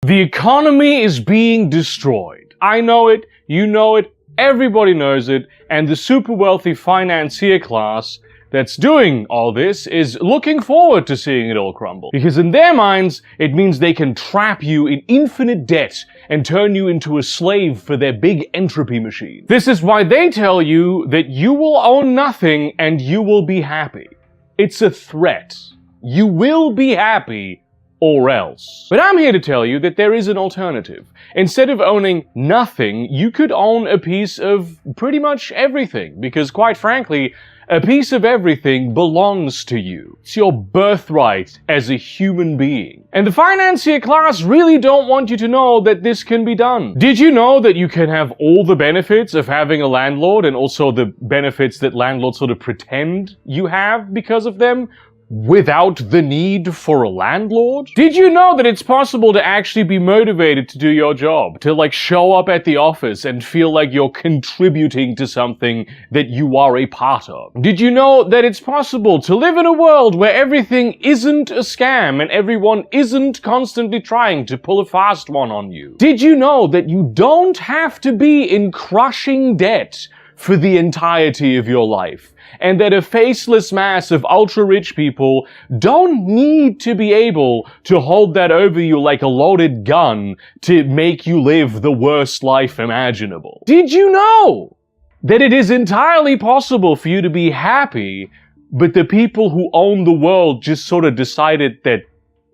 The economy is being destroyed. I know it, you know it, everybody knows it, and the super wealthy financier class that's doing all this is looking forward to seeing it all crumble. Because in their minds, it means they can trap you in infinite debt and turn you into a slave for their big entropy machine. This is why they tell you that you will own nothing and you will be happy. It's a threat. You will be happy or else. But I'm here to tell you that there is an alternative. Instead of owning nothing, you could own a piece of pretty much everything, because quite frankly, a piece of everything belongs to you. It's your birthright as a human being. And the financier class really don't want you to know that this can be done. Did you know that you can have all the benefits of having a landlord and also the benefits that landlords sort of pretend you have because of them, without the need for a landlord? Did you know that it's possible to actually be motivated to do your job? To like show up at the office and feel like you're contributing to something that you are a part of? Did you know that it's possible to live in a world where everything isn't a scam and everyone isn't constantly trying to pull a fast one on you? Did you know that you don't have to be in crushing debt for the entirety of your life? And that a faceless mass of ultra-rich people don't need to be able to hold that over you like a loaded gun to make you live the worst life imaginable? Did you know that it is entirely possible for you to be happy, but the people who own the world just sort of decided that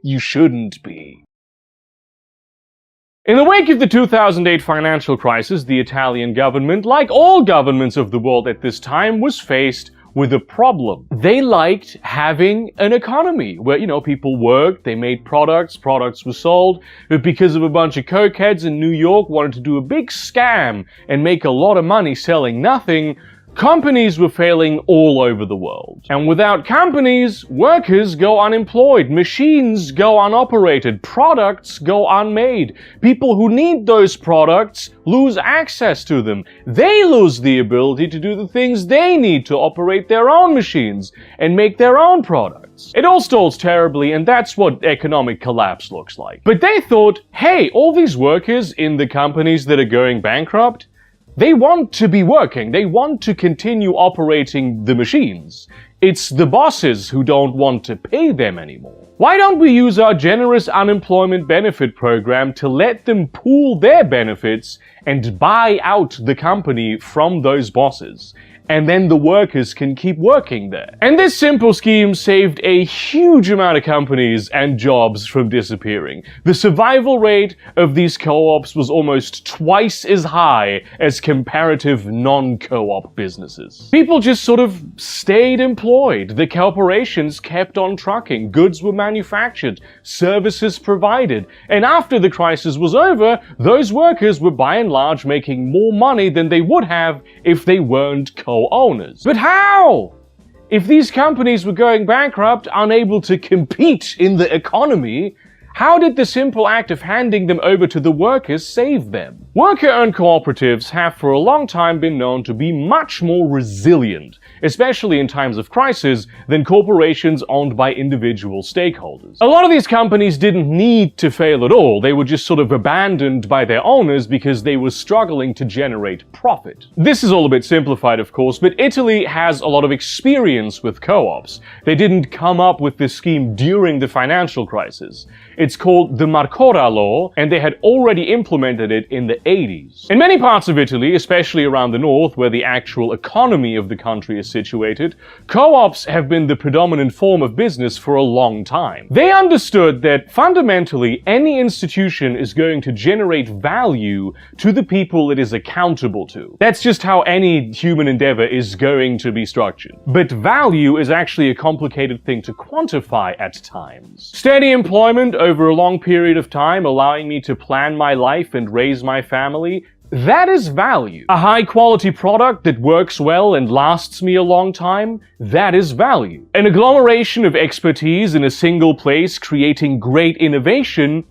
you shouldn't be? In the wake of the 2008 financial crisis, the Italian government, like all governments of the world at this time, was faced with a problem. They liked having an economy where, people worked, they made products were sold, but because of a bunch of cokeheads in New York wanted to do a big scam and make a lot of money selling nothing, companies were failing all over the world. And without companies, workers go unemployed, machines go unoperated, products go unmade. People who need those products lose access to them. They lose the ability to do the things they need to operate their own machines and make their own products. It all stalls terribly, and that's what economic collapse looks like. But they thought, hey, all these workers in the companies that are going bankrupt, they want to be working. They want to continue operating the machines. It's the bosses who don't want to pay them anymore. Why don't we use our generous unemployment benefit program to let them pool their benefits and buy out the company from those bosses? And then the workers can keep working there. And this simple scheme saved a huge amount of companies and jobs from disappearing. The survival rate of these co-ops was almost twice as high as comparative non-co-op businesses. People just sort of stayed employed. The corporations kept on trucking. Goods were manufactured. Services provided. And after the crisis was over, those workers were by and large making more money than they would have if they weren't co-owners. But how? If these companies were going bankrupt, unable to compete in the economy, how did the simple act of handing them over to the workers save them? Worker-owned cooperatives have for a long time been known to be much more resilient, especially in times of crisis, than corporations owned by individual stakeholders. A lot of these companies didn't need to fail at all. They were just sort of abandoned by their owners because they were struggling to generate profit. This is all a bit simplified, of course, but Italy has a lot of experience with co-ops. They didn't come up with this scheme during the financial crisis. It's called the Marcora Law, and they had already implemented it in the 80s. In many parts of Italy, especially around the north, where the actual economy of the country is situated, co-ops have been the predominant form of business for a long time. They understood that fundamentally any institution is going to generate value to the people it is accountable to. That's just how any human endeavor is going to be structured. But value is actually a complicated thing to quantify at times. Steady employment over a long period of time, allowing me to plan my life and raise my family, that is value. A high-quality product that works well and lasts me a long time, that is value. An agglomeration of expertise in a single place creating great innovation,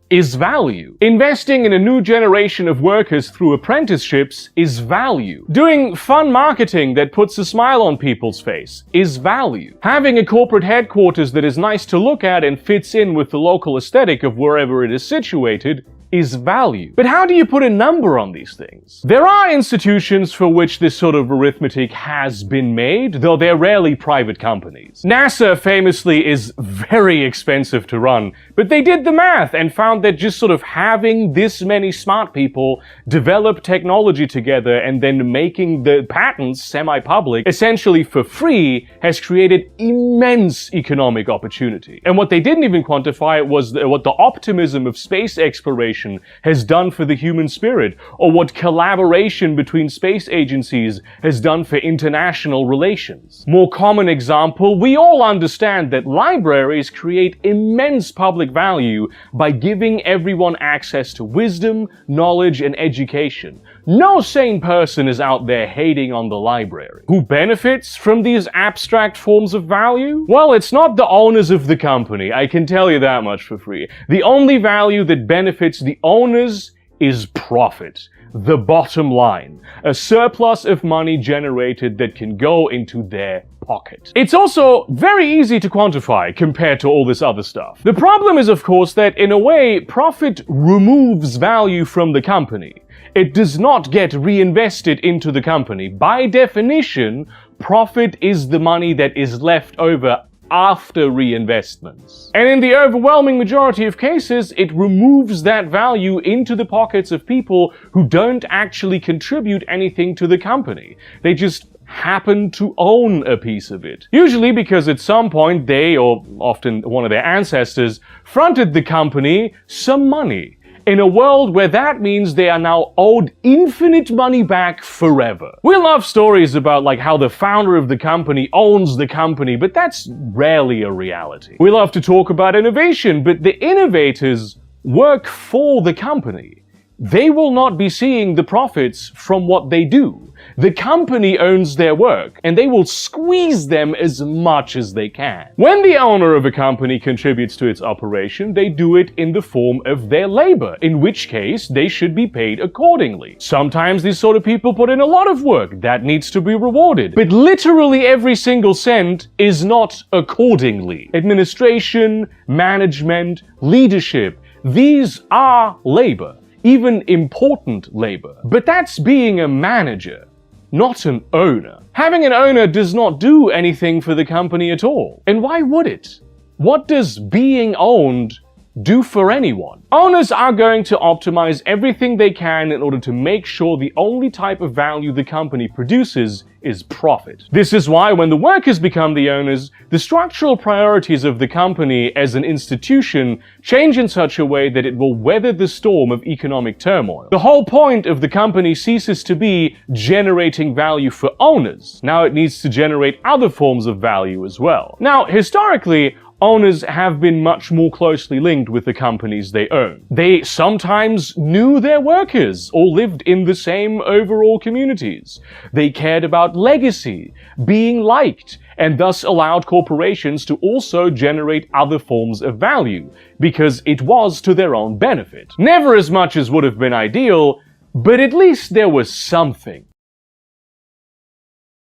is value. Investing in a new generation of workers through apprenticeships is value. Doing fun marketing that puts a smile on people's face is value. Having a corporate headquarters that is nice to look at and fits in with the local aesthetic of wherever it is situated is value. But how do you put a number on these things? There are institutions for which this sort of arithmetic has been made, though they're rarely private companies. NASA famously is very expensive to run, but they did the math and found that just sort of having this many smart people develop technology together and then making the patents semi-public, essentially for free, has created immense economic opportunity. And what they didn't even quantify was what the optimism of space exploration has done for the human spirit, or what collaboration between space agencies has done for international relations. More common example, we all understand that libraries create immense public value by giving everyone access to wisdom, knowledge, and education. No sane person is out there hating on the library. Who benefits from these abstract forms of value? Well, it's not the owners of the company, I can tell you that much for free. The only value that benefits the owners is profit. The bottom line. A surplus of money generated that can go into their pocket. It's also very easy to quantify compared to all this other stuff. The problem is, of course, that in a way, profit removes value from the company. It does not get reinvested into the company. By definition, profit is the money that is left over after reinvestments. And in the overwhelming majority of cases, it removes that value into the pockets of people who don't actually contribute anything to the company. They just happen to own a piece of it. Usually because at some point they, or often one of their ancestors, fronted the company some money. In a world where that means they are now owed infinite money back forever. We love stories about like how the founder of the company owns the company, but that's rarely a reality. We love to talk about innovation, but the innovators work for the company. They will not be seeing the profits from what they do. The company owns their work, and they will squeeze them as much as they can. When the owner of a company contributes to its operation, they do it in the form of their labor, in which case they should be paid accordingly. Sometimes these sort of people put in a lot of work that needs to be rewarded, but literally every single cent is not accordingly. Administration, management, leadership, these are labor. Even important labor. But that's being a manager, not an owner. Having an owner does not do anything for the company at all. And why would it? What does being owned do for anyone? Owners are going to optimize everything they can in order to make sure the only type of value the company produces is profit. This is why when the workers become the owners, the structural priorities of the company as an institution change in such a way that it will weather the storm of economic turmoil. The whole point of the company ceases to be generating value for owners. Now it needs to generate other forms of value as well. Now, historically, owners have been much more closely linked with the companies they own. They sometimes knew their workers or lived in the same overall communities. They cared about legacy, being liked, and thus allowed corporations to also generate other forms of value, because it was to their own benefit. Never as much as would have been ideal, but at least there was something.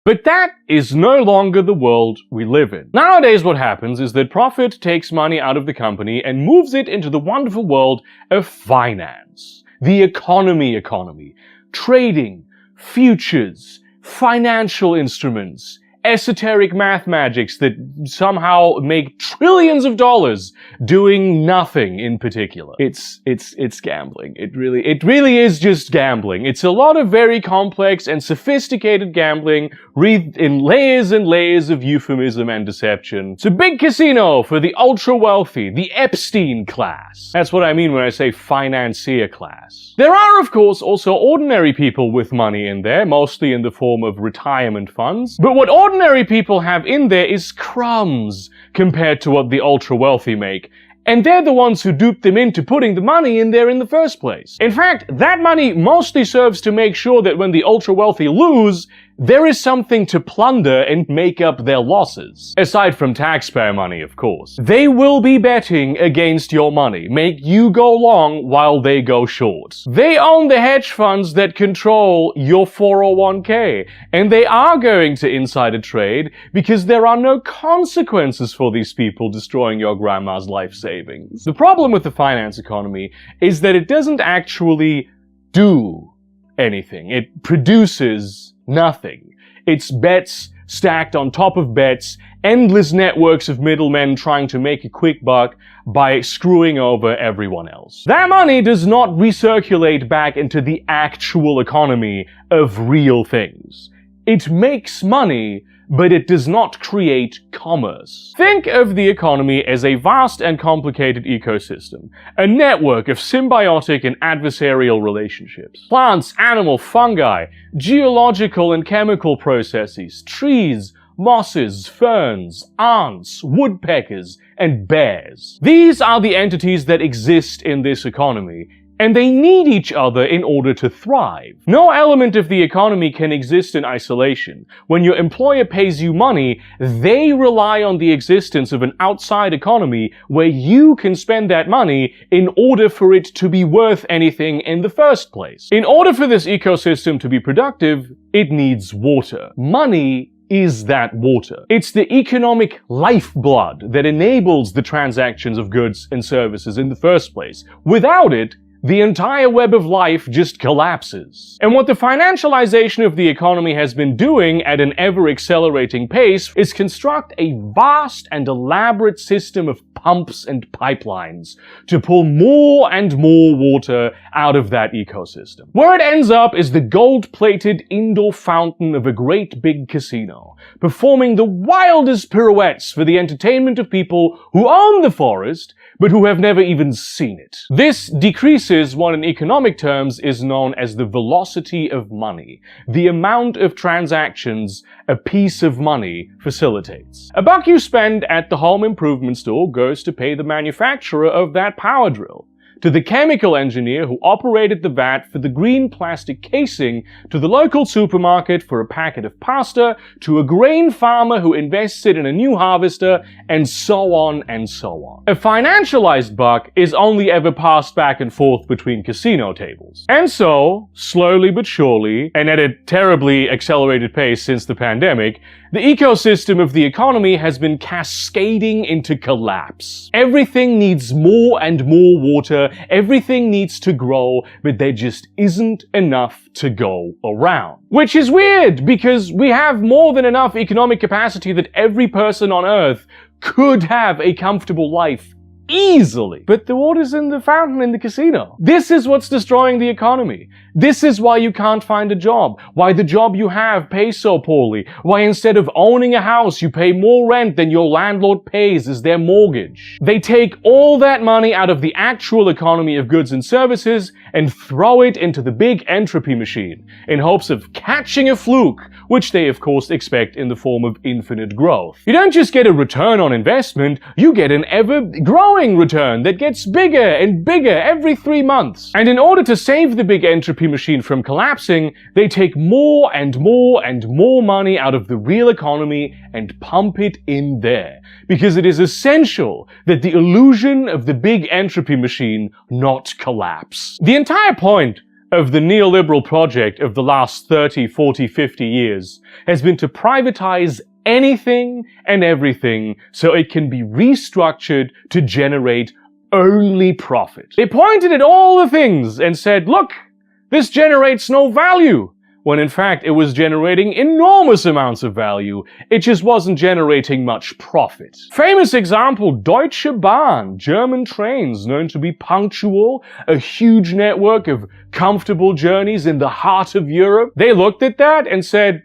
But that is no longer the world we live in. Nowadays what happens is that profit takes money out of the company and moves it into the wonderful world of finance. The economy, trading, futures, financial instruments, esoteric math magics that somehow make trillions of dollars doing nothing in particular. It's gambling. It really is just gambling. It's a lot of very complex and sophisticated gambling wreathed in layers and layers of euphemism and deception. It's a big casino for the ultra wealthy, the Epstein class. That's what I mean when I say financier class. There are, of course, also ordinary people with money in there, mostly in the form of retirement funds. But what ordinary people have in there is crumbs compared to what the ultra-wealthy make. And they're the ones who duped them into putting the money in there in the first place. In fact, that money mostly serves to make sure that when the ultra-wealthy lose, there is something to plunder and make up their losses. Aside from taxpayer money, of course. They will be betting against your money, make you go long while they go short. They own the hedge funds that control your 401k, and they are going to insider trade because there are no consequences for these people destroying your grandma's life savings. The problem with the finance economy is that it doesn't actually do anything. It produces nothing. It's bets stacked on top of bets, endless networks of middlemen trying to make a quick buck by screwing over everyone else. That money does not recirculate back into the actual economy of real things. It makes money, but it does not create commerce. Think of the economy as a vast and complicated ecosystem, a network of symbiotic and adversarial relationships. Plants, animal, fungi, geological and chemical processes, trees, mosses, ferns, ants, woodpeckers, and bears. These are the entities that exist in this economy, and they need each other in order to thrive. No element of the economy can exist in isolation. When your employer pays you money, they rely on the existence of an outside economy where you can spend that money in order for it to be worth anything in the first place. In order for this ecosystem to be productive, it needs water. Money is that water. It's the economic lifeblood that enables the transactions of goods and services in the first place. Without it, the entire web of life just collapses. And what the financialization of the economy has been doing at an ever-accelerating pace is construct a vast and elaborate system of pumps and pipelines to pull more and more water out of that ecosystem. Where it ends up is the gold-plated indoor fountain of a great big casino, performing the wildest pirouettes for the entertainment of people who own the forest, but who have never even seen it. This decreases what in economic terms is known as the velocity of money, the amount of transactions a piece of money facilitates. A buck you spend at the home improvement store goes to pay the manufacturer of that power drill, to the chemical engineer who operated the vat for the green plastic casing, to the local supermarket for a packet of pasta, to a grain farmer who invested in a new harvester, and so on and so on. A financialized buck is only ever passed back and forth between casino tables. And so, slowly but surely, and at a terribly accelerated pace since the pandemic, the ecosystem of the economy has been cascading into collapse. Everything needs more and more water, everything needs to grow, but there just isn't enough to go around. Which is weird, because we have more than enough economic capacity that every person on Earth could have a comfortable life easily. But the water's in the fountain in the casino. This is what's destroying the economy. This is why you can't find a job, why the job you have pays so poorly, why instead of owning a house you pay more rent than your landlord pays as their mortgage. They take all that money out of the actual economy of goods and services and throw it into the big entropy machine in hopes of catching a fluke, which they of course expect in the form of infinite growth. You don't just get a return on investment, you get an ever-growing return that gets bigger and bigger every 3 months. And in order to save the big entropy machine from collapsing, they take more and more and more money out of the real economy and pump it in there, because it is essential that the illusion of the big entropy machine not collapse. The entire point of the neoliberal project of the last 30, 40, 50 years has been to privatize anything and everything so it can be restructured to generate only profit. They pointed at all the things and said, look, this generates no value, when in fact it was generating enormous amounts of value. It just wasn't generating much profit. Famous example, Deutsche Bahn, German trains known to be punctual, a huge network of comfortable journeys in the heart of Europe. They looked at that and said,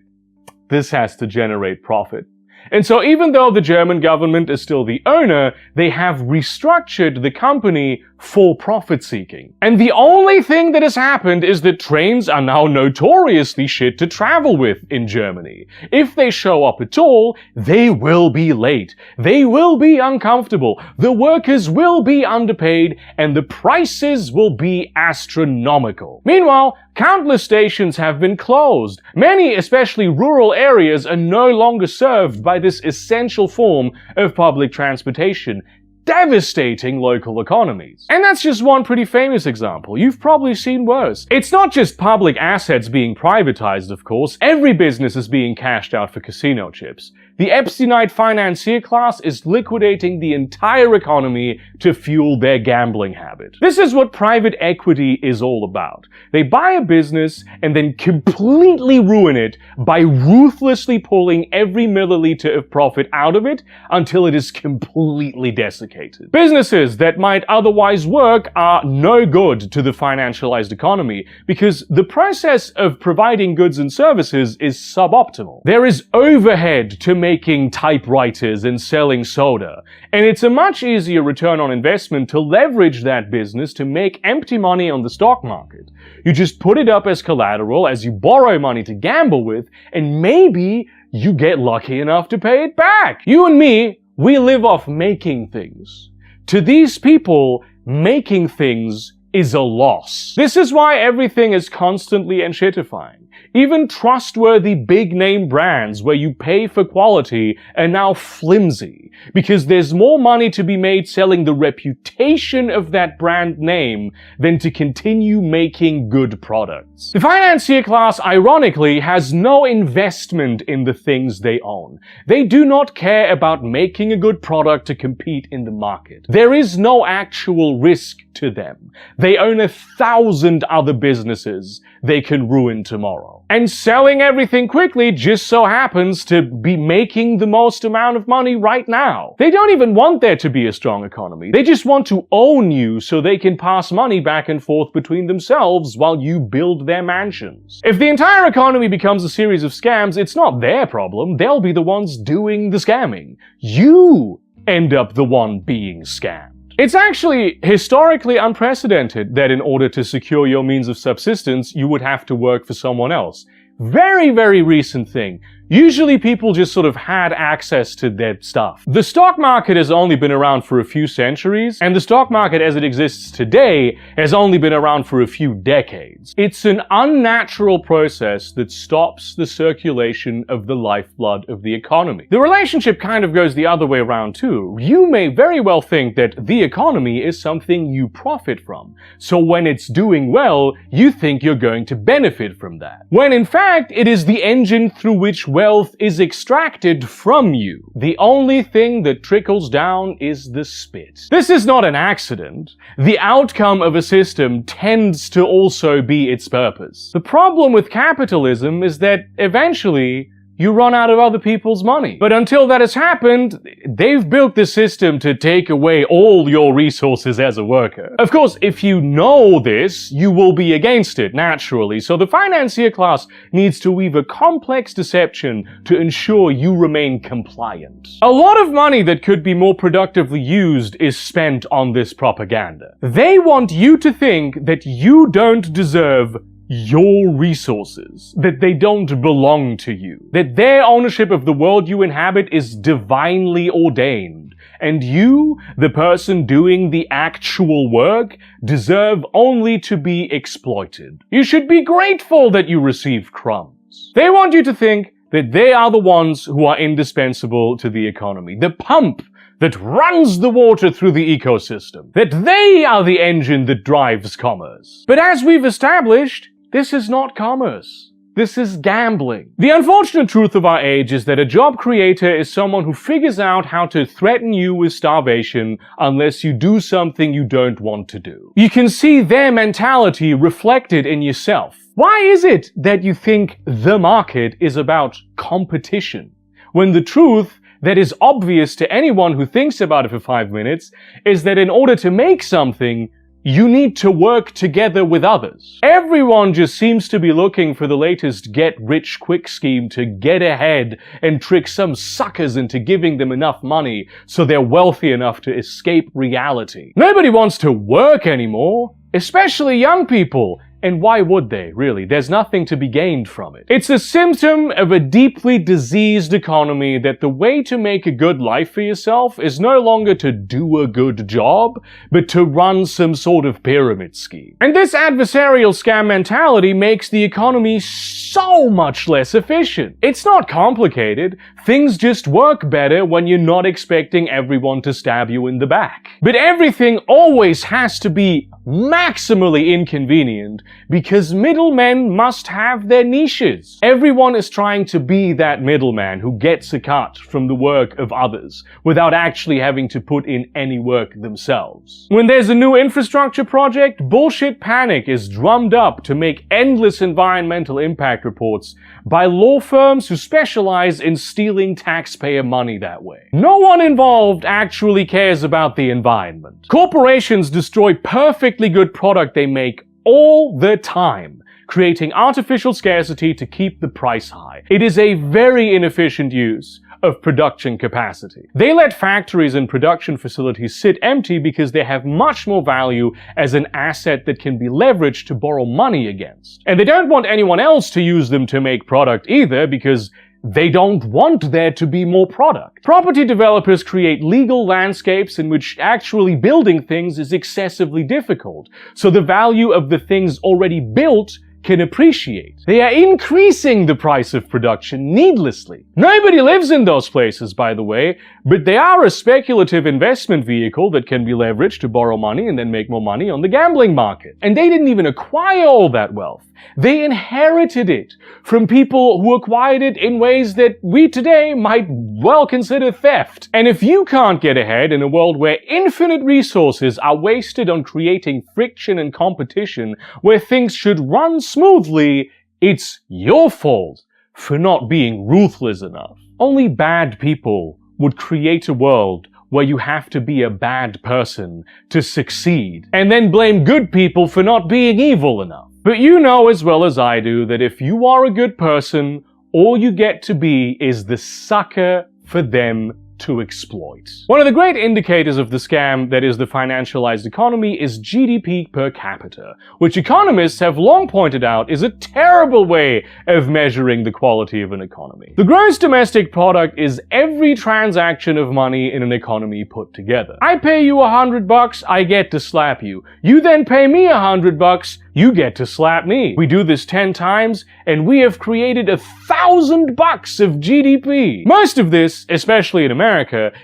this has to generate profit. And so even though the German government is still the owner, they have restructured the company for profit seeking. And the only thing that has happened is that trains are now notoriously shit to travel with in Germany. If they show up at all, they will be late. They will be uncomfortable. The workers will be underpaid, and the prices will be astronomical. Meanwhile, countless stations have been closed. Many, especially rural areas, are no longer served by this essential form of public transportation, devastating local economies. And that's just one pretty famous example. You've probably seen worse. It's not just public assets being privatized, of course. Every business is being cashed out for casino chips. The Epsteinite financier class is liquidating the entire economy to fuel their gambling habit. This is what private equity is all about. They buy a business and then completely ruin it by ruthlessly pulling every milliliter of profit out of it until it is completely desiccated. Businesses that might otherwise work are no good to the financialized economy because the process of providing goods and services is suboptimal. There is overhead to making typewriters and selling soda, and it's a much easier return on investment to leverage that business to make empty money on the stock market. You just put it up as collateral as you borrow money to gamble with, and maybe you get lucky enough to pay it back. You and me, we live off making things. To these people, making things is a loss. This is why everything is constantly and shitifying. Even trustworthy big-name brands where you pay for quality are now flimsy because there's more money to be made selling the reputation of that brand name than to continue making good products. The financier class, ironically, has no investment in the things they own. They do not care about making a good product to compete in the market. There is no actual risk to them. They own 1,000 other businesses they can ruin tomorrow. And selling everything quickly just so happens to be making the most amount of money right now. They don't even want there to be a strong economy. They just want to own you so they can pass money back and forth between themselves while you build their mansions. If the entire economy becomes a series of scams, it's not their problem. They'll be the ones doing the scamming. You end up the one being scammed. It's actually historically unprecedented that in order to secure your means of subsistence, you would have to work for someone else. Very, very recent thing. Usually people just sort of had access to their stuff. The stock market has only been around for a few centuries, and the stock market as it exists today has only been around for a few decades. It's an unnatural process that stops the circulation of the lifeblood of the economy. The relationship kind of goes the other way around too. You may very well think that the economy is something you profit from. So when it's doing well, you think you're going to benefit from that. When in fact, it is the engine through which wealth is extracted from you. The only thing that trickles down is the spit. This is not an accident. The outcome of a system tends to also be its purpose. The problem with capitalism is that eventually you run out of other people's money. But until that has happened, they've built the system to take away all your resources as a worker. Of course, if you know this, you will be against it, naturally. So the financier class needs to weave a complex deception to ensure you remain compliant. A lot of money that could be more productively used is spent on this propaganda. They want you to think that you don't deserve your resources, that they don't belong to you, that their ownership of the world you inhabit is divinely ordained, and you, the person doing the actual work, deserve only to be exploited. You should be grateful that you receive crumbs. They want you to think that they are the ones who are indispensable to the economy, the pump that runs the water through the ecosystem, that they are the engine that drives commerce. But as we've established, this is not commerce. This is gambling. The unfortunate truth of our age is that a job creator is someone who figures out how to threaten you with starvation unless you do something you don't want to do. You can see their mentality reflected in yourself. Why is it that you think the market is about competition, when the truth that is obvious to anyone who thinks about it for 5 minutes is that in order to make something, you need to work together with others. Everyone just seems to be looking for the latest get-rich-quick scheme to get ahead and trick some suckers into giving them enough money so they're wealthy enough to escape reality. Nobody wants to work anymore, especially young people. And why would they, really? There's nothing to be gained from it. It's a symptom of a deeply diseased economy that the way to make a good life for yourself is no longer to do a good job, but to run some sort of pyramid scheme. And this adversarial scam mentality makes the economy so much less efficient. It's not complicated. Things just work better when you're not expecting everyone to stab you in the back. But everything always has to be maximally inconvenient because middlemen must have their niches. Everyone is trying to be that middleman who gets a cut from the work of others without actually having to put in any work themselves. When there's a new infrastructure project, bullshit panic is drummed up to make endless environmental impact reports by law firms who specialize in stealing taxpayer money that way. No one involved actually cares about the environment. Corporations destroy perfectly good product they make all the time, creating artificial scarcity to keep the price high. It is a very inefficient use of production capacity. They let factories and production facilities sit empty because they have much more value as an asset that can be leveraged to borrow money against. And they don't want anyone else to use them to make product either because they don't want there to be more product. Property developers create legal landscapes in which actually building things is excessively difficult, so the value of the things already built can appreciate. They are increasing the price of production needlessly. Nobody lives in those places, by the way, but they are a speculative investment vehicle that can be leveraged to borrow money and then make more money on the gambling market. And they didn't even acquire all that wealth. They inherited it from people who acquired it in ways that we today might well consider theft. And if you can't get ahead in a world where infinite resources are wasted on creating friction and competition where things should run smoothly, it's your fault for not being ruthless enough. Only bad people would create a world where you have to be a bad person to succeed, and then blame good people for not being evil enough. But you know as well as I do that if you are a good person, all you get to be is the sucker for them to exploit. One of the great indicators of the scam that is the financialized economy is GDP per capita, which economists have long pointed out is a terrible way of measuring the quality of an economy. The gross domestic product is every transaction of money in an economy put together. I pay you $100, I get to slap you. You then pay me $100, you get to slap me. We do this 10 times, and we have created $1,000 of GDP. Most of this, especially in America,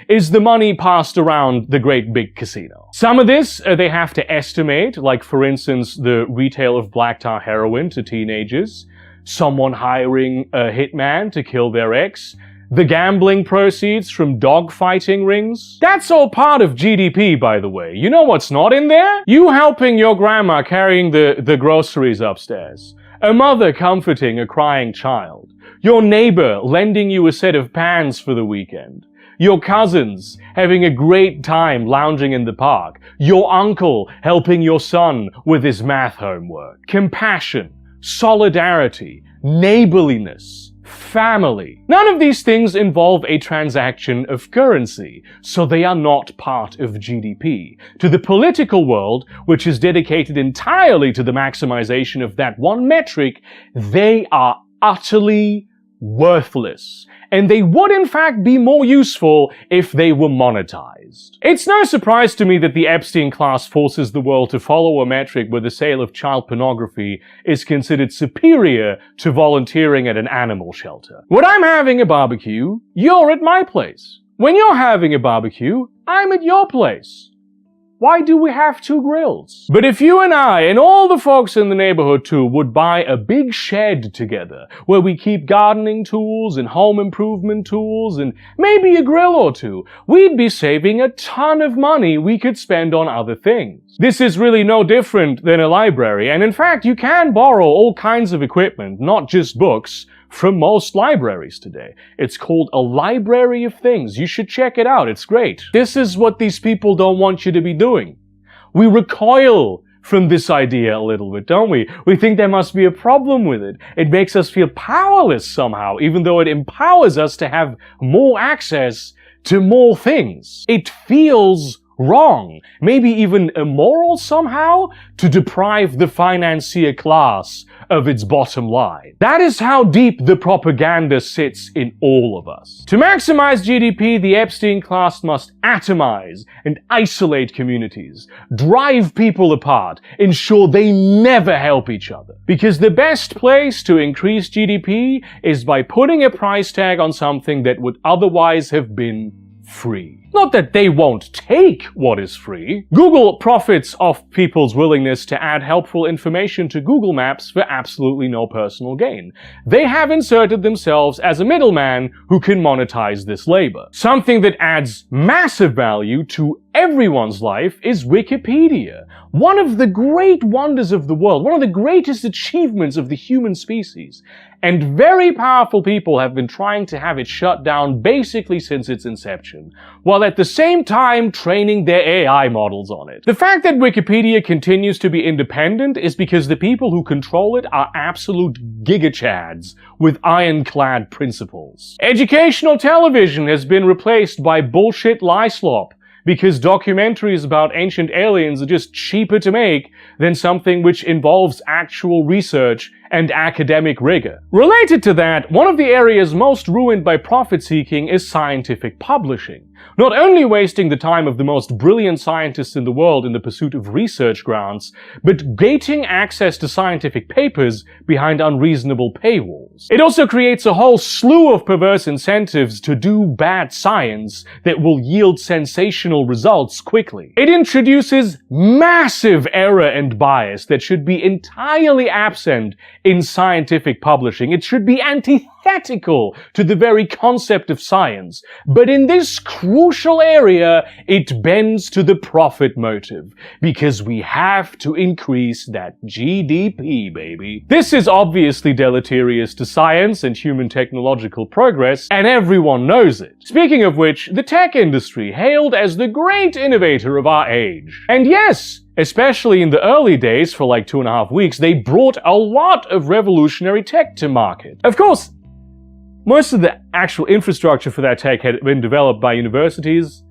is the money passed around the great big casino. Some of this they have to estimate, like for instance the retail of black tar heroin to teenagers, someone hiring a hitman to kill their ex, the gambling proceeds from dogfighting rings. That's all part of GDP, by the way. You know what's not in there? You helping your grandma carrying the groceries upstairs. A mother comforting a crying child. Your neighbor lending you a set of pans for the weekend. Your cousins having a great time lounging in the park. Your uncle helping your son with his math homework. Compassion, solidarity, neighborliness, family. None of these things involve a transaction of currency, so they are not part of GDP. To the political world, which is dedicated entirely to the maximization of that one metric, they are utterly worthless. And they would in fact be more useful if they were monetized. It's no surprise to me that the Epstein class forces the world to follow a metric where the sale of child pornography is considered superior to volunteering at an animal shelter. When I'm having a barbecue, you're at my place. When you're having a barbecue, I'm at your place. Why do we have two grills? But if you and I and all the folks in the neighborhood too would buy a big shed together where we keep gardening tools and home improvement tools and maybe a grill or two, we'd be saving a ton of money we could spend on other things. This is really no different than a library, and in fact you can borrow all kinds of equipment, not just books, from most libraries today. It's called a library of things. You should check it out. It's great. This is what these people don't want you to be doing. We recoil from this idea a little bit, don't we? We think there must be a problem with it. It makes us feel powerless somehow, even though it empowers us to have more access to more things. It feels wrong, maybe even immoral somehow, to deprive the financier class of its bottom line. That is how deep the propaganda sits in all of us. To maximize GDP, the Epstein class must atomize and isolate communities, drive people apart, ensure they never help each other. Because the best place to increase GDP is by putting a price tag on something that would otherwise have been free. Not that they won't take what is free. Google profits off people's willingness to add helpful information to Google Maps for absolutely no personal gain. They have inserted themselves as a middleman who can monetize this labor. Something that adds massive value to everyone's life is Wikipedia. One of the great wonders of the world, one of the greatest achievements of the human species. And very powerful people have been trying to have it shut down basically since its inception, while at the same time training their AI models on it. The fact that Wikipedia continues to be independent is because the people who control it are absolute gigachads with ironclad principles. Educational television has been replaced by bullshit lie slop, because documentaries about ancient aliens are just cheaper to make than something which involves actual research and academic rigor. Related to that, one of the areas most ruined by profit-seeking is scientific publishing. Not only wasting the time of the most brilliant scientists in the world in the pursuit of research grants, but gating access to scientific papers behind unreasonable paywalls. It also creates a whole slew of perverse incentives to do bad science that will yield sensational results quickly. It introduces massive error and bias that should be entirely absent in scientific publishing. It should be antithetical to the very concept of science. But in this crucial area, it bends to the profit motive, because we have to increase that GDP, baby. This is obviously deleterious to science and human technological progress, and everyone knows it. Speaking of which, the tech industry, hailed as the great innovator of our age. And yes, especially in the early days, for like 2.5 weeks, they brought a lot of revolutionary tech to market. Of course, most of the actual infrastructure for that tech had been developed by universities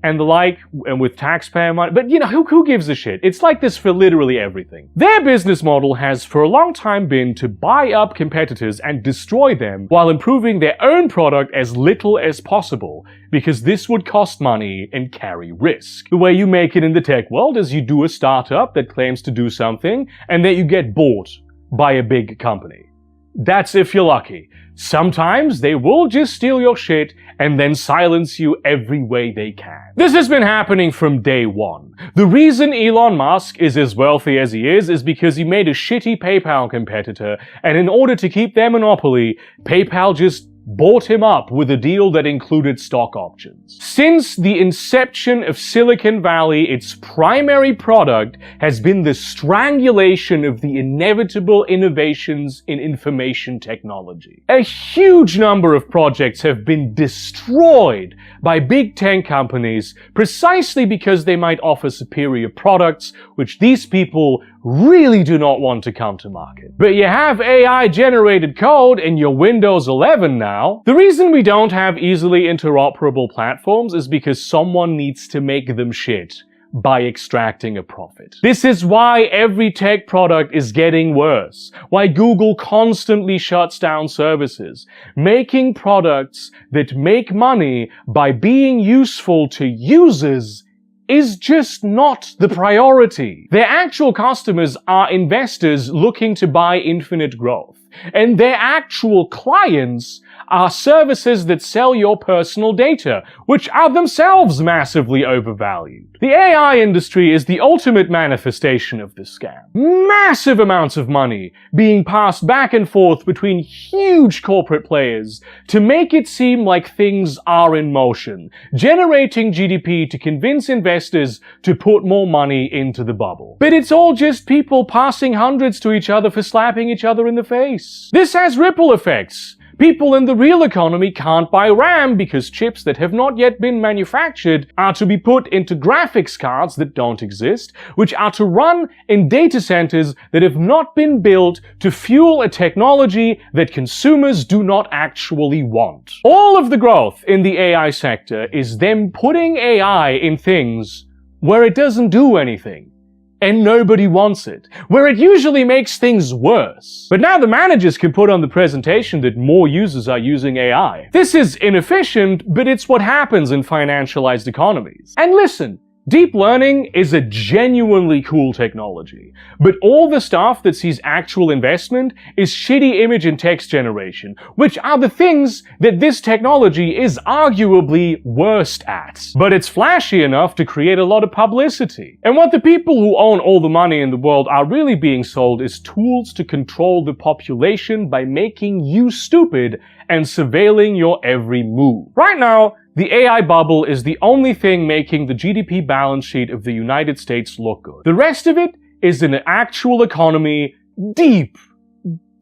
and the like, and with taxpayer money. But you know, who gives a shit? It's like this for literally everything. Their business model has for a long time been to buy up competitors and destroy them while improving their own product as little as possible, because this would cost money and carry risk. The way you make it in the tech world is you do a startup that claims to do something, and then you get bought by a big company. That's if you're lucky. Sometimes they will just steal your shit and then silence you every way they can. This has been happening from day one. The reason Elon Musk is as wealthy as he is because he made a shitty PayPal competitor, and in order to keep their monopoly, PayPal just bought him up with a deal that included stock options. Since the inception of Silicon Valley, its primary product has been the strangulation of the inevitable innovations in information technology. A huge number of projects have been destroyed by big tech companies precisely because they might offer superior products, which these people really do not want to come to market. But you have AI-generated code in your Windows 11 now. The reason we don't have easily interoperable platforms is because someone needs to make them shit by extracting a profit. This is why every tech product is getting worse, why Google constantly shuts down services. Making products that make money by being useful to users is just not the priority. Their actual customers are investors looking to buy infinite growth, and their actual clients are services that sell your personal data, which are themselves massively overvalued. The AI industry is the ultimate manifestation of this scam. Massive amounts of money being passed back and forth between huge corporate players to make it seem like things are in motion, generating GDP to convince investors to put more money into the bubble. But it's all just people passing hundreds to each other for slapping each other in the face. This has ripple effects. People in the real economy can't buy RAM because chips that have not yet been manufactured are to be put into graphics cards that don't exist, which are to run in data centers that have not been built to fuel a technology that consumers do not actually want. All of the growth in the AI sector is them putting AI in things where it doesn't do anything. And nobody wants it, where it usually makes things worse. But now the managers can put on the presentation that more users are using AI. This is inefficient, but it's what happens in financialized economies. And listen, deep learning is a genuinely cool technology, but all the stuff that sees actual investment is shitty image and text generation, which are the things that this technology is arguably worst at. But it's flashy enough to create a lot of publicity. And what the people who own all the money in the world are really being sold is tools to control the population by making you stupid and surveilling your every move. Right now, the AI bubble is the only thing making the GDP balance sheet of the United States look good. The rest of it is an actual economy deep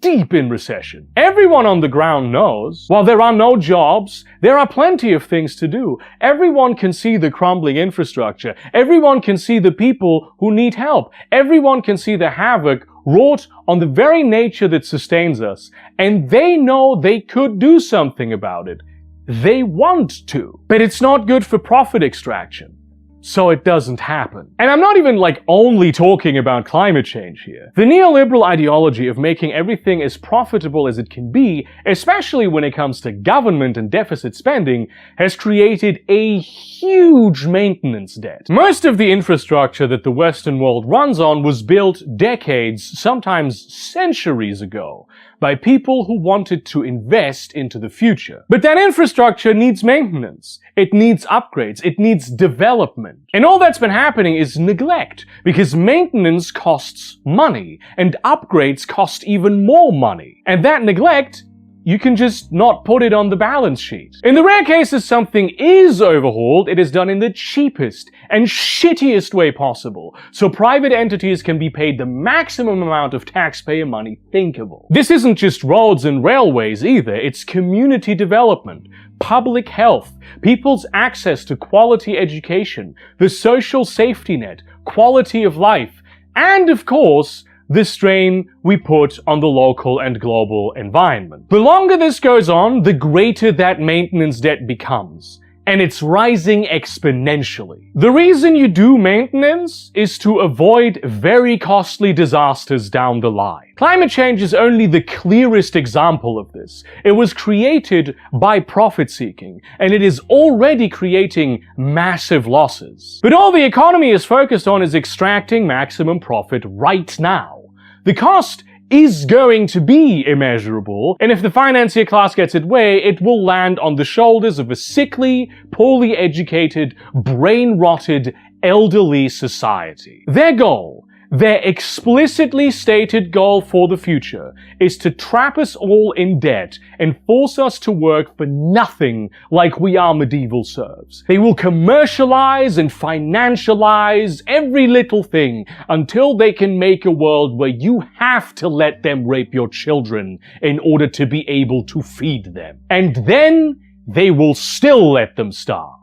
in recession. Everyone on the ground knows, while there are no jobs, there are plenty of things to do. Everyone can see the crumbling infrastructure. Everyone can see the people who need help. Everyone can see the havoc wrought on the very nature that sustains us. And they know they could do something about it. They want to. But it's not good for profit extraction. So it doesn't happen. And I'm not even only talking about climate change here. The neoliberal ideology of making everything as profitable as it can be, especially when it comes to government and deficit spending, has created a huge maintenance debt. Most of the infrastructure that the Western world runs on was built decades, sometimes centuries ago, by people who wanted to invest into the future. But that infrastructure needs maintenance. It needs upgrades. It needs development. And all that's been happening is neglect, because maintenance costs money, and upgrades cost even more money. And that neglect, you can just not put it on the balance sheet. In the rare cases something is overhauled, it is done in the cheapest and shittiest way possible, so private entities can be paid the maximum amount of taxpayer money thinkable. This isn't just roads and railways either, it's community development, public health, people's access to quality education, the social safety net, quality of life, and of course, the strain we put on the local and global environment. The longer this goes on, the greater that maintenance debt becomes. And it's rising exponentially. The reason you do maintenance is to avoid very costly disasters down the line. Climate change is only the clearest example of this. It was created by profit-seeking, and it is already creating massive losses. But all the economy is focused on is extracting maximum profit right now. The cost is going to be immeasurable, and if the financier class gets its way, it will land on the shoulders of a sickly, poorly educated, brain-rotted, elderly society. Their goal, their explicitly stated goal for the future, is to trap us all in debt and force us to work for nothing like we are medieval serfs. They will commercialize and financialize every little thing until they can make a world where you have to let them rape your children in order to be able to feed them. And then they will still let them starve.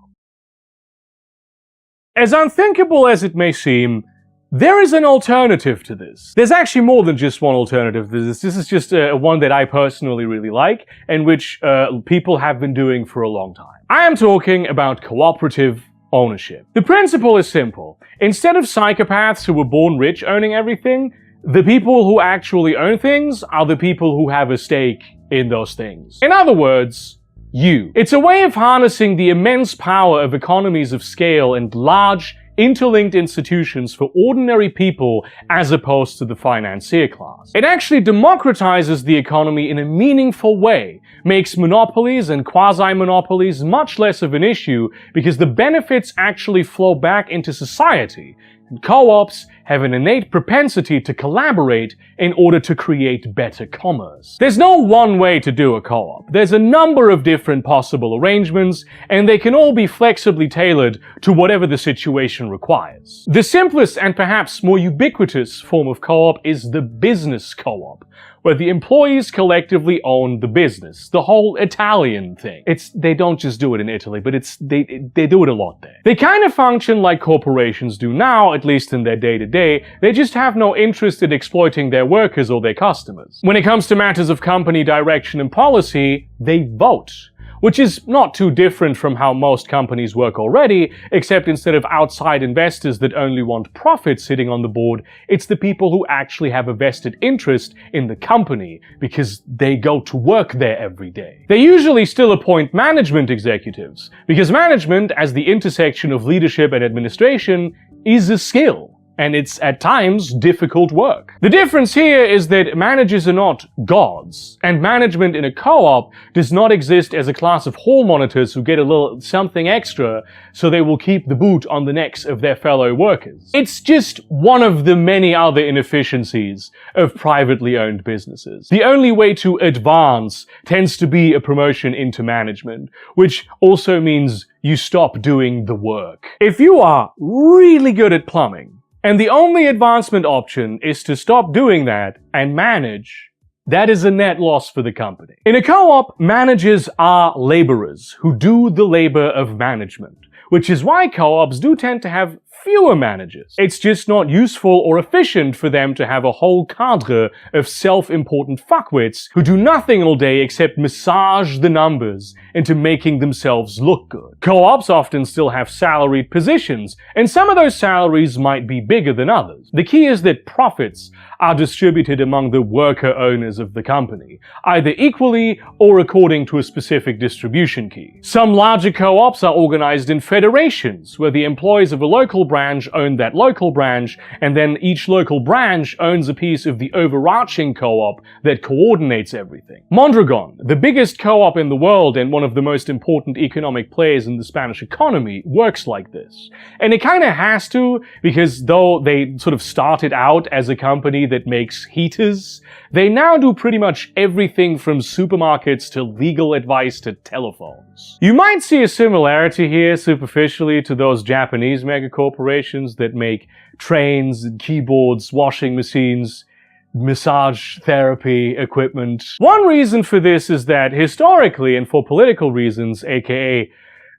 As unthinkable as it may seem, there is an alternative to this. There's actually more than just one alternative to this. This is just one that I personally really like, and which people have been doing for a long time. I am talking about cooperative ownership. The principle is simple. Instead of psychopaths who were born rich owning everything, the people who actually own things are the people who have a stake in those things. In other words, you. It's a way of harnessing the immense power of economies of scale and large, interlinked institutions for ordinary people as opposed to the financier class. It actually democratizes the economy in a meaningful way, makes monopolies and quasi-monopolies much less of an issue because the benefits actually flow back into society, and co-ops have an innate propensity to collaborate in order to create better commerce. There's no one way to do a co-op. There's a number of different possible arrangements, and they can all be flexibly tailored to whatever the situation requires. The simplest and perhaps more ubiquitous form of co-op is the business co-op, where the employees collectively own the business. The whole Italian thing. They don't just do it in Italy, but they do it a lot there. They kind of function like corporations do now, at least in their day-to-day. They just have no interest in exploiting their workers or their customers. When it comes to matters of company direction and policy, they vote. Which is not too different from how most companies work already, except instead of outside investors that only want profit sitting on the board, it's the people who actually have a vested interest in the company, because they go to work there every day. They usually still appoint management executives, because management, as the intersection of leadership and administration, is a skill. And it's at times difficult work. The difference here is that managers are not gods, and management in a co-op does not exist as a class of hall monitors who get a little something extra so they will keep the boot on the necks of their fellow workers. It's just one of the many other inefficiencies of privately owned businesses. The only way to advance tends to be a promotion into management, which also means you stop doing the work. If you are really good at plumbing, and the only advancement option is to stop doing that and manage, that is a net loss for the company. In a co-op, managers are laborers who do the labor of management, which is why co-ops do tend to have fewer managers. It's just not useful or efficient for them to have a whole cadre of self-important fuckwits who do nothing all day except massage the numbers into making themselves look good. Co-ops often still have salaried positions, and some of those salaries might be bigger than others. The key is that profits are distributed among the worker owners of the company, either equally or according to a specific distribution key. Some larger co-ops are organized in federations, where the employees of a local branch own that local branch, and then each local branch owns a piece of the overarching co-op that coordinates everything. Mondragon, the biggest co-op in the world and one of the most important economic players in the Spanish economy, works like this. And it kinda has to, because though they sort of started out as a company that makes heaters, they now do pretty much everything from supermarkets to legal advice to telephones. You might see a similarity here superficially to those Japanese megacorporations that make trains, keyboards, washing machines, massage therapy equipment. One reason for this is that historically and for political reasons, aka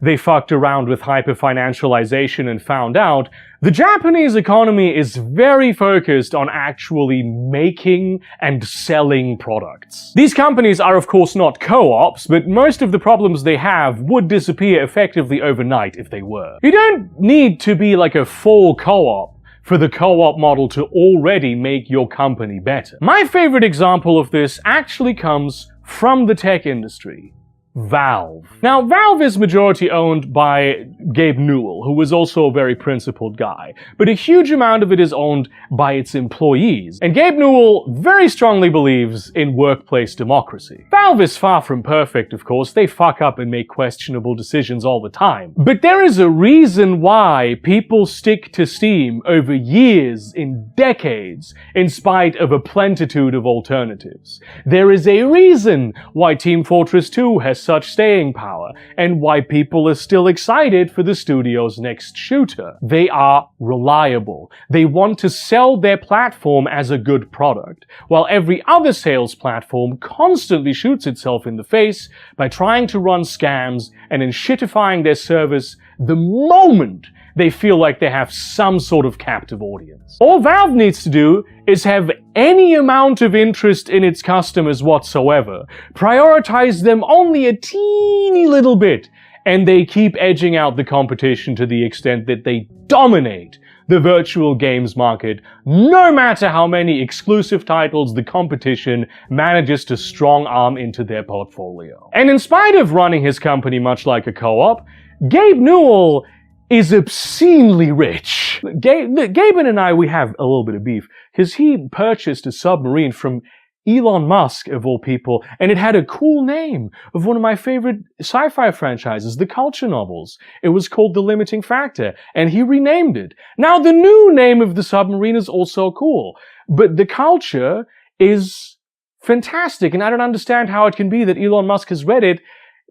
they fucked around with hyper-financialization and found out, the Japanese economy is very focused on actually making and selling products. These companies are of course not co-ops, but most of the problems they have would disappear effectively overnight if they were. You don't need to be like a full co-op for the co-op model to already make your company better. My favorite example of this actually comes from the tech industry. Valve. Now, Valve is majority owned by Gabe Newell, who is also a very principled guy, but a huge amount of it is owned by its employees, and Gabe Newell very strongly believes in workplace democracy. Valve is far from perfect, of course. They fuck up and make questionable decisions all the time. But there is a reason why people stick to Steam over years, in decades, in spite of a plentitude of alternatives. There is a reason why Team Fortress 2 has such staying power, and why people are still excited for the studio's next shooter. They are reliable. They want to sell their platform as a good product, while every other sales platform constantly shoots itself in the face by trying to run scams and shitifying their service the moment they feel like they have some sort of captive audience. All Valve needs to do is have any amount of interest in its customers whatsoever, prioritize them only a teeny little bit, and they keep edging out the competition to the extent that they dominate the virtual games market, no matter how many exclusive titles the competition manages to strong-arm into their portfolio. And in spite of running his company much like a co-op, Gabe Newell is obscenely rich. Gabe and I, we have a little bit of beef, because he purchased a submarine from Elon Musk, of all people, and it had a cool name of one of my favorite sci-fi franchises, the Culture novels. It was called The Limiting Factor, and he renamed it. Now, the new name of the submarine is also cool, but the Culture is fantastic, and I don't understand how it can be that Elon Musk has read it,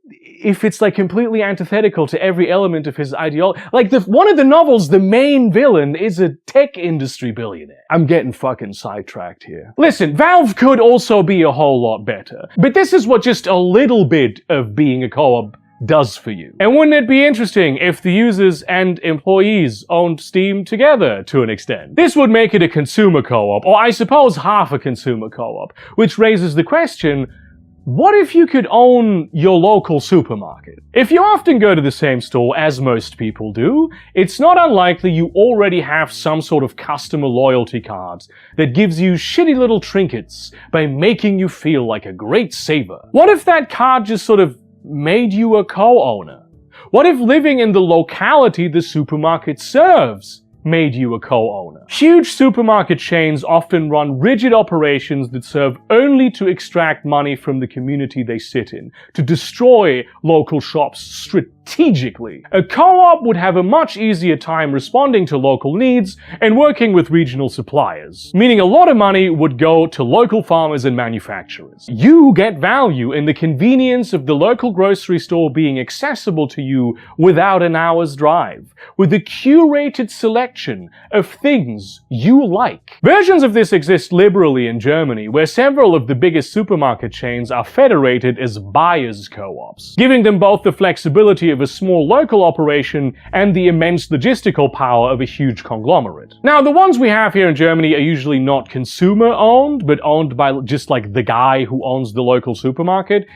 if it's like completely antithetical to every element of his ideology. Like one of the novels, the main villain is a tech industry billionaire. I'm getting fucking sidetracked here. Listen, Valve could also be a whole lot better, but this is what just a little bit of being a co-op does for you. And wouldn't it be interesting if the users and employees owned Steam together to an extent? This would make it a consumer co-op, or I suppose half a consumer co-op, which raises the question, what if you could own your local supermarket? If you often go to the same store, as most people do, it's not unlikely you already have some sort of customer loyalty card that gives you shitty little trinkets by making you feel like a great saver. What if that card just sort of made you a co-owner? What if living in the locality the supermarket serves made you a co-owner? Huge supermarket chains often run rigid operations that serve only to extract money from the community they sit in, to destroy local shops strategically. A co-op would have a much easier time responding to local needs and working with regional suppliers, meaning a lot of money would go to local farmers and manufacturers. You get value in the convenience of the local grocery store being accessible to you without an hour's drive, with a curated selection of things you like. Versions of this exist liberally in Germany, where several of the biggest supermarket chains are federated as buyers' co-ops, giving them both the flexibility of a small local operation and the immense logistical power of a huge conglomerate. Now, the ones we have here in Germany are usually not consumer-owned, but owned by just like the guy who owns the local supermarket.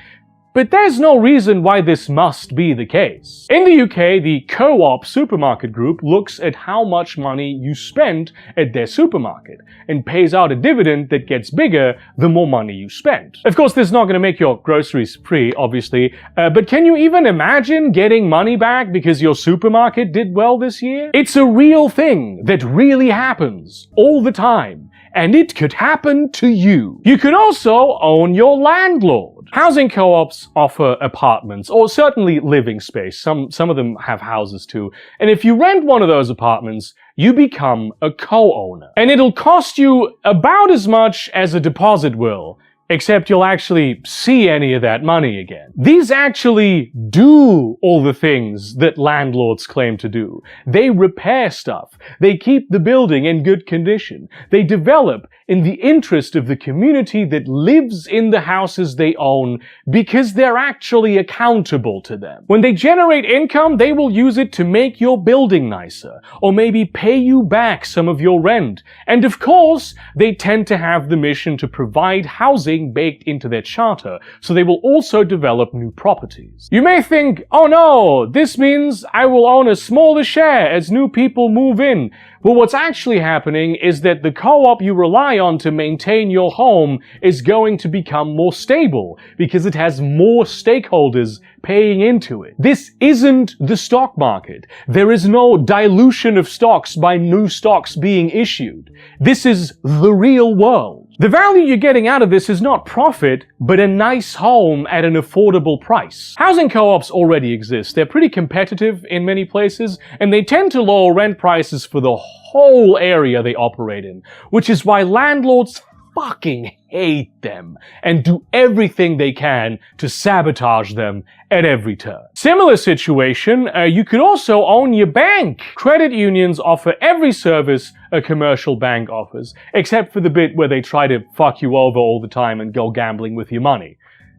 But there's no reason why this must be the case. In the UK, the Co-op supermarket group looks at how much money you spent at their supermarket and pays out a dividend that gets bigger the more money you spend. Of course, this is not going to make your groceries free, obviously, but can you even imagine getting money back because your supermarket did well this year? It's a real thing that really happens all the time, and it could happen to you. You could also own your landlord. Housing co-ops offer apartments, or certainly living space. Some of them have houses too. And if you rent one of those apartments, you become a co-owner. And it'll cost you about as much as a deposit will, except you'll actually see any of that money again. These actually do all the things that landlords claim to do. They repair stuff. They keep the building in good condition. They develop in the interest of the community that lives in the houses they own because they're actually accountable to them. When they generate income, they will use it to make your building nicer, or maybe pay you back some of your rent. And of course, they tend to have the mission to provide housing baked into their charter, so they will also develop new properties. You may think, oh no, this means I will own a smaller share as new people move in. Well, what's actually happening is that the co-op you rely on to maintain your home is going to become more stable because it has more stakeholders paying into it. This isn't the stock market. There is no dilution of stocks by new stocks being issued. This is the real world. The value you're getting out of this is not profit, but a nice home at an affordable price. Housing co-ops already exist. They're pretty competitive in many places, and they tend to lower rent prices for the whole area they operate in, which is why landlords fucking hate them and do everything they can to sabotage them at every turn. Similar situation, you could also own your bank. Credit unions offer every service a commercial bank offers, except for the bit where they try to fuck you over all the time and go gambling with your money.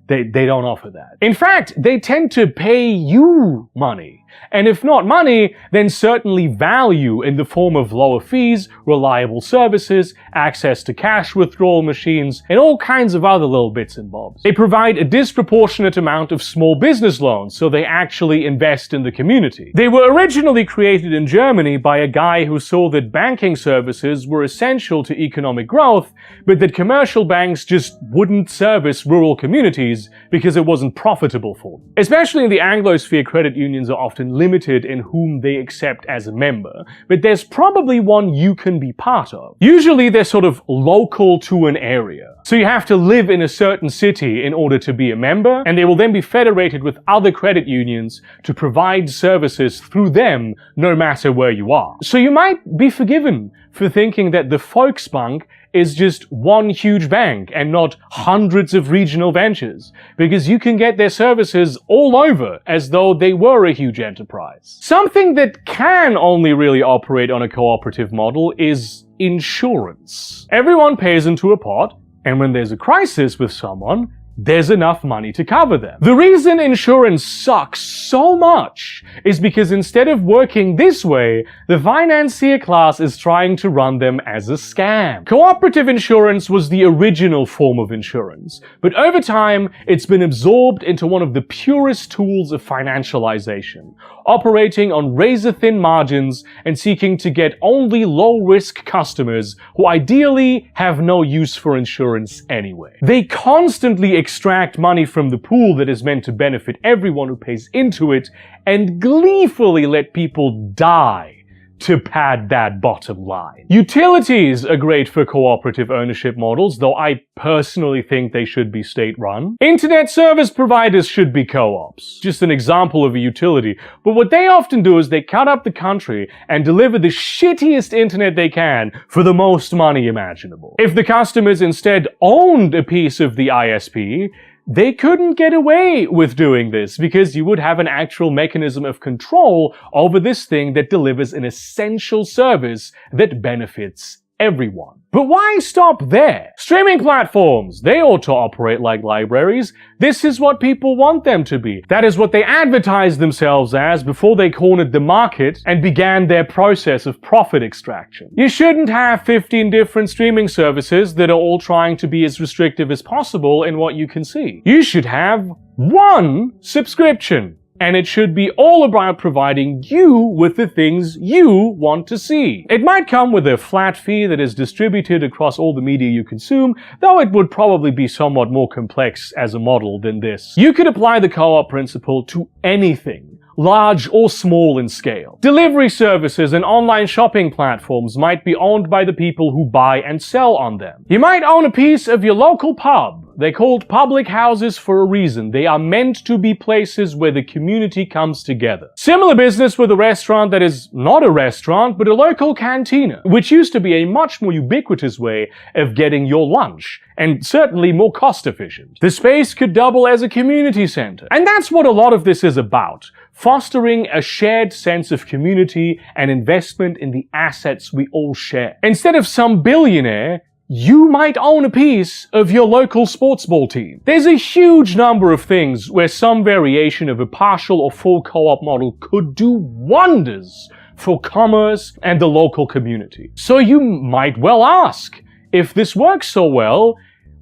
They don't offer that. In fact, they tend to pay you money. And if not money, then certainly value in the form of lower fees, reliable services, access to cash withdrawal machines, and all kinds of other little bits and bobs. They provide a disproportionate amount of small business loans, so they actually invest in the community. They were originally created in Germany by a guy who saw that banking services were essential to economic growth, but that commercial banks just wouldn't service rural communities because it wasn't profitable for them. Especially in the Anglosphere, credit unions are often limited in whom they accept as a member, but there's probably one you can be part of. Usually they're sort of local to an area. So you have to live in a certain city in order to be a member, and they will then be federated with other credit unions to provide services through them no matter where you are. So you might be forgiven for thinking that the Volksbank is just one huge bank and not hundreds of regional ventures, because you can get their services all over as though they were a huge enterprise. Something that can only really operate on a cooperative model is insurance. Everyone pays into a pot, and when there's a crisis with someone, there's enough money to cover them. The reason insurance sucks so much is because instead of working this way, the financier class is trying to run them as a scam. Cooperative insurance was the original form of insurance, but over time, it's been absorbed into one of the purest tools of financialization, operating on razor-thin margins and seeking to get only low-risk customers who ideally have no use for insurance anyway. They constantly extract money from the pool that is meant to benefit everyone who pays into it and gleefully let people die to pad that bottom line. Utilities are great for cooperative ownership models, though I personally think they should be state-run. Internet service providers should be co-ops. Just an example of a utility. But what they often do is they cut up the country and deliver the shittiest internet they can for the most money imaginable. If the customers instead owned a piece of the ISP, they couldn't get away with doing this because you would have an actual mechanism of control over this thing that delivers an essential service that benefits everyone. But why stop there? Streaming platforms, they ought to operate like libraries. This is what people want them to be. That is what they advertised themselves as before they cornered the market and began their process of profit extraction. You shouldn't have 15 different streaming services that are all trying to be as restrictive as possible in what you can see. You should have one subscription. And it should be all about providing you with the things you want to see. It might come with a flat fee that is distributed across all the media you consume, though it would probably be somewhat more complex as a model than this. You could apply the co-op principle to anything, large or small in scale. Delivery services and online shopping platforms might be owned by the people who buy and sell on them. You might own a piece of your local pub. They're called public houses for a reason. They are meant to be places where the community comes together. Similar business with a restaurant that is not a restaurant, but a local cantina, which used to be a much more ubiquitous way of getting your lunch, and certainly more cost efficient. The space could double as a community center. And that's what a lot of this is about. Fostering a shared sense of community and investment in the assets we all share. Instead of some billionaire, you might own a piece of your local sports ball team. There's a huge number of things where some variation of a partial or full co-op model could do wonders for commerce and the local community. So you might well ask, if this works so well,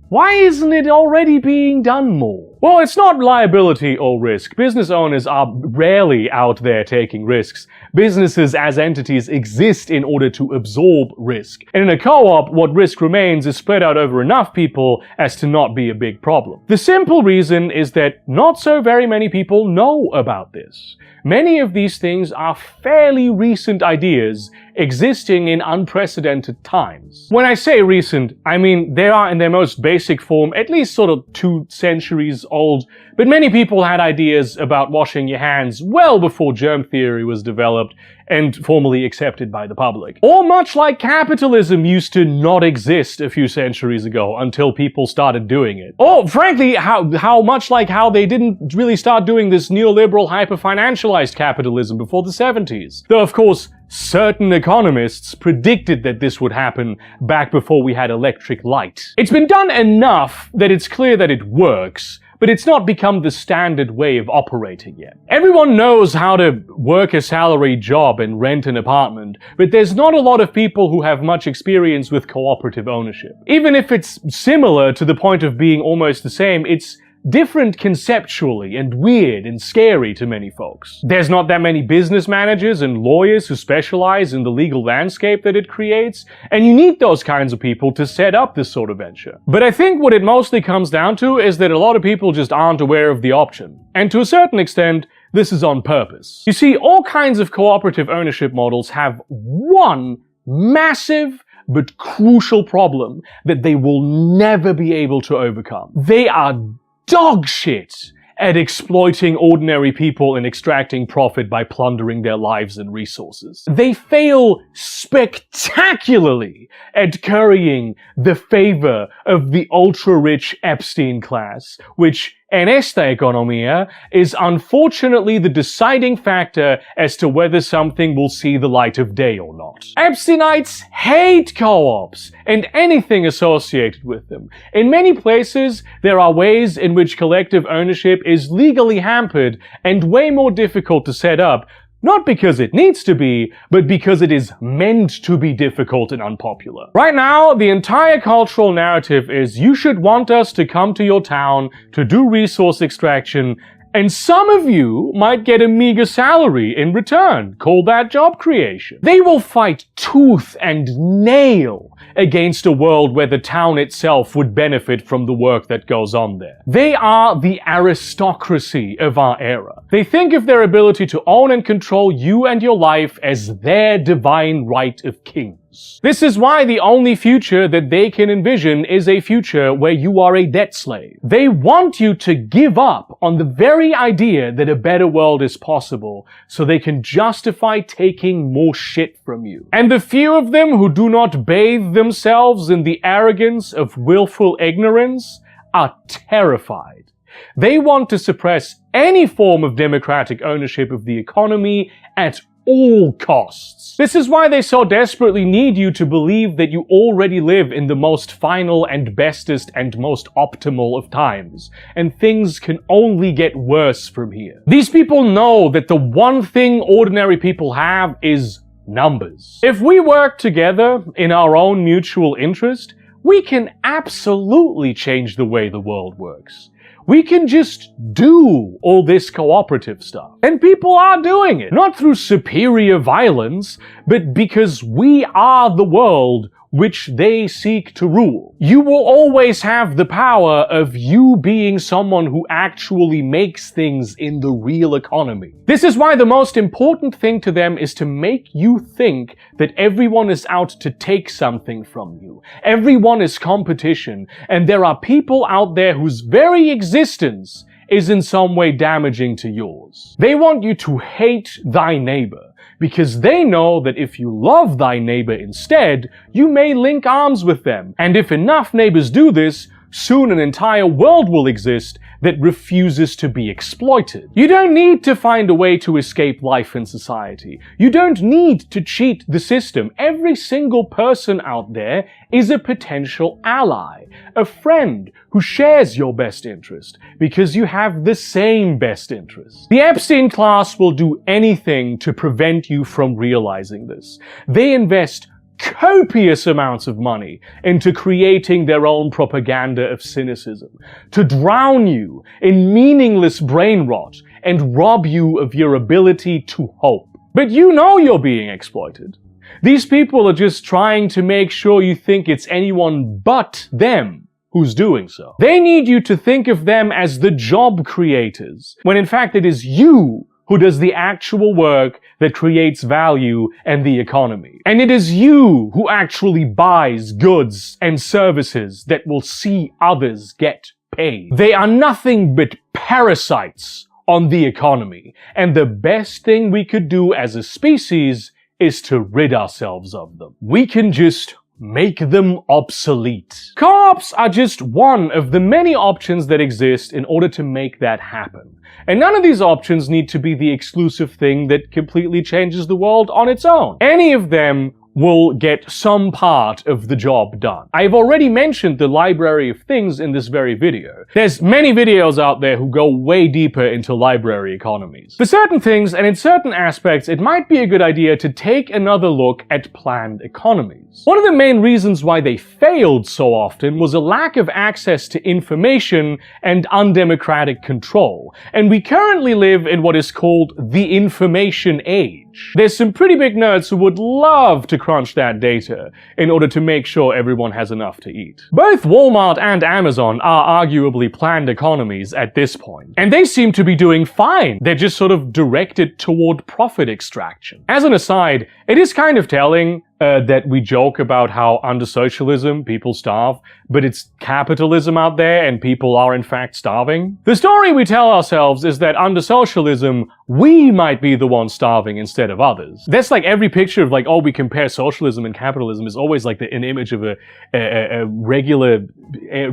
why isn't it already being done more? Well, it's not liability or risk. Business owners are rarely out there taking risks. Businesses as entities exist in order to absorb risk. And in a co-op, what risk remains is spread out over enough people as to not be a big problem. The simple reason is that not so very many people know about this. Many of these things are fairly recent ideas existing in unprecedented times. When I say recent, I mean they are in their most basic form at least sort of 2 centuries old, but many people had ideas about washing your hands well before germ theory was developed and formally accepted by the public. Or much like capitalism used to not exist a few centuries ago until people started doing it. Or frankly, how much like how they didn't really start doing this neoliberal hyper-financialized capitalism before the 70s. Though of course, certain economists predicted that this would happen back before we had electric light. It's been done enough that it's clear that it works, but it's not become the standard way of operating yet. Everyone knows how to work a salary job and rent an apartment, but there's not a lot of people who have much experience with cooperative ownership. Even if it's similar to the point of being almost the same, it's different conceptually and weird and scary to many folks. There's not that many business managers and lawyers who specialize in the legal landscape that it creates, and you need those kinds of people to set up this sort of venture. But I think what it mostly comes down to is that a lot of people just aren't aware of the option. And to a certain extent, this is on purpose. You see, all kinds of cooperative ownership models have one massive but crucial problem that they will never be able to overcome. They are dog shit at exploiting ordinary people and extracting profit by plundering their lives and resources. They fail spectacularly at currying the favor of the ultra-rich Epstein class, which en esta economía is unfortunately the deciding factor as to whether something will see the light of day or not. Epsteinites hate co-ops and anything associated with them. In many places, there are ways in which collective ownership is legally hampered and way more difficult to set up, not because it needs to be, but because it is meant to be difficult and unpopular. Right now, the entire cultural narrative is you should want us to come to your town to do resource extraction, and some of you might get a meager salary in return. Call that job creation. They will fight tooth and nail against a world where the town itself would benefit from the work that goes on there. They are the aristocracy of our era. They think of their ability to own and control you and your life as their divine right of kings. This is why the only future that they can envision is a future where you are a debt slave. They want you to give up on the very idea that a better world is possible so they can justify taking more shit from you. And the few of them who do not bathe themselves in the arrogance of willful ignorance are terrified. They want to suppress any form of democratic ownership of the economy at all costs. This is why they so desperately need you to believe that you already live in the most final and bestest and most optimal of times, and things can only get worse from here. These people know that the one thing ordinary people have is numbers. If we work together in our own mutual interest, we can absolutely change the way the world works. We can just do all this cooperative stuff. And people are doing it. Not through superior violence, but because we are the world which they seek to rule. You will always have the power of you being someone who actually makes things in the real economy. This is why the most important thing to them is to make you think that everyone is out to take something from you. Everyone is competition, and there are people out there whose very existence is in some way damaging to yours. They want you to hate thy neighbor, because they know that if you love thy neighbor instead, you may link arms with them. And if enough neighbors do this, soon an entire world will exist that refuses to be exploited. You don't need to find a way to escape life in society. You don't need to cheat the system. Every single person out there is a potential ally, a friend who shares your best interest because you have the same best interest. The Epstein class will do anything to prevent you from realizing this. They invest copious amounts of money into creating their own propaganda of cynicism, to drown you in meaningless brain rot and rob you of your ability to hope. But you know you're being exploited. These people are just trying to make sure you think it's anyone but them who's doing so. They need you to think of them as the job creators, when in fact it is you who does the actual work that creates value and the economy. And it is you who actually buys goods and services that will see others get paid. They are nothing but parasites on the economy, and the best thing we could do as a species is to rid ourselves of them. We can just make them obsolete. Co-ops are just one of the many options that exist in order to make that happen. And none of these options need to be the exclusive thing that completely changes the world on its own. Any of them will get some part of the job done. I've already mentioned the library of things in this very video. There's many videos out there who go way deeper into library economies. For certain things, and in certain aspects, it might be a good idea to take another look at planned economies. One of the main reasons why they failed so often was a lack of access to information and undemocratic control. And we currently live in what is called the information age. There's some pretty big nerds who would love to crunch that data in order to make sure everyone has enough to eat. Both Walmart and Amazon are arguably planned economies at this point, and they seem to be doing fine. They're just sort of directed toward profit extraction. As an aside, it is kind of telling that we joke about how under socialism people starve, but it's capitalism out there and people are in fact starving. The story we tell ourselves is that under socialism, we might be the ones starving instead of others. That's like every picture of like, oh, we compare socialism and capitalism is always like an image of a regular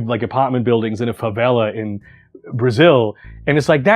like apartment buildings in a favela in Brazil. And it's like,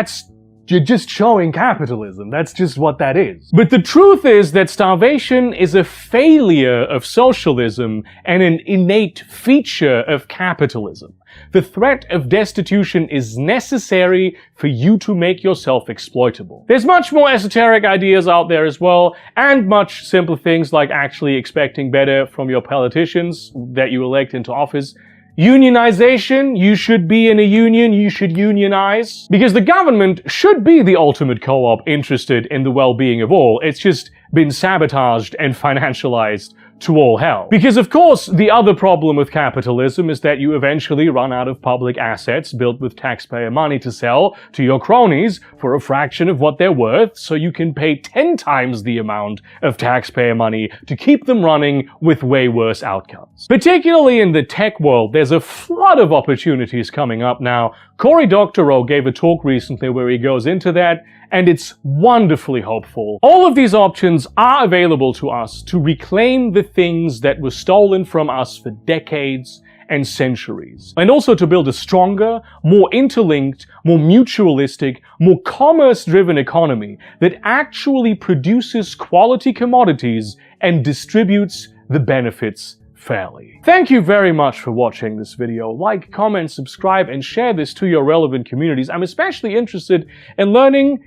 you're just showing capitalism. That's just what that is. But the truth is that starvation is a failure of socialism and an innate feature of capitalism. The threat of destitution is necessary for you to make yourself exploitable. There's much more esoteric ideas out there as well, and much simpler things like actually expecting better from your politicians that you elect into office. Unionization, you should be in a union, you should unionize. Because the government should be the ultimate co-op interested in the well-being of all. It's just been sabotaged and financialized to all hell. Because of course, the other problem with capitalism is that you eventually run out of public assets built with taxpayer money to sell to your cronies for a fraction of what they're worth, so you can pay 10 times the amount of taxpayer money to keep them running with way worse outcomes. Particularly in the tech world, there's a flood of opportunities coming up now. Cory Doctorow gave a talk recently where he goes into that, and it's wonderfully hopeful. All of these options are available to us to reclaim the things that were stolen from us for decades and centuries. And also to build a stronger, more interlinked, more mutualistic, more commerce-driven economy that actually produces quality commodities and distributes the benefits fairly. Thank you very much for watching this video. Like, comment, subscribe, and share this to your relevant communities. I'm especially interested in learning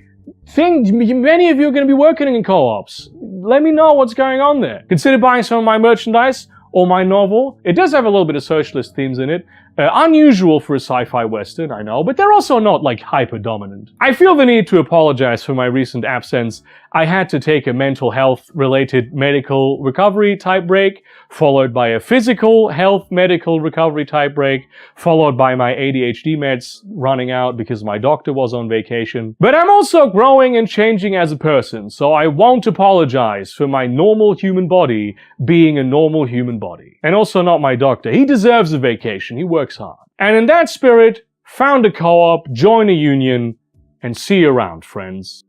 things. Many of you are going to be working in co-ops. Let me know what's going on there. Consider buying some of my merchandise or my novel. It does have a little bit of socialist themes in it. Unusual for a sci-fi western, I know, but they're also not like hyper-dominant. I feel the need to apologize for my recent absence. I had to take a mental health related medical recovery type break, followed by a physical health medical recovery type break, followed by my ADHD meds running out because my doctor was on vacation. But I'm also growing and changing as a person, so I won't apologize for my normal human body being a normal human body. And also not my doctor. He deserves a vacation. He works hard. And in that spirit, found a co-op, join a union, and see you around, friends.